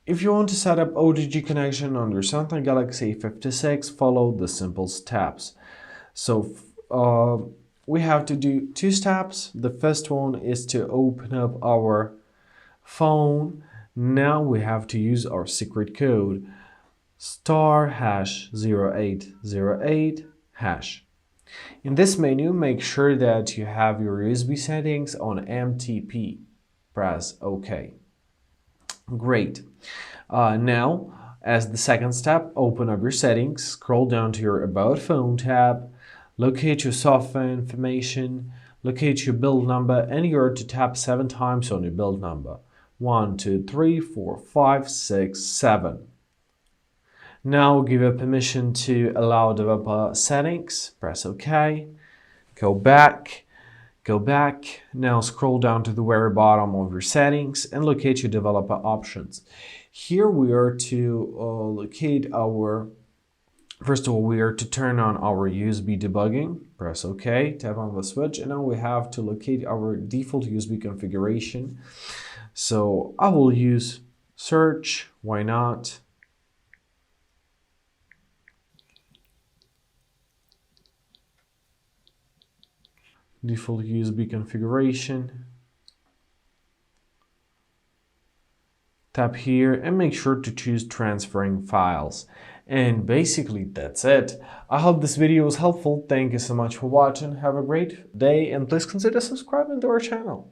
If you want to set up OTG connection on your Samsung Galaxy A56, follow the simple steps. So we have to do two steps. The first one is to open up our phone. Now we have to use our secret code *#0808#. In this menu, make sure that you have your USB settings on MTP. Press OK. Great. Now, as the second step, open up your settings, scroll down to your About Phone tab, locate your software information, locate your build number, and you're to tap 7 times on your build number. 1, 2, 3, 4, 5, 6, 7. Now give it permission to allow developer settings. Press OK. Go back. Now scroll down to the very bottom of your settings and locate your developer options. Here we are to locate our, first of all, we are to turn on our USB debugging. Press OK, tap on the switch, and now we have to locate our default USB configuration. So I will use search, why not? Default USB configuration. Tap here and make sure to choose transferring files. And basically that's it. I hope this video was helpful. Thank you so much for watching. Have a great day and please consider subscribing to our channel.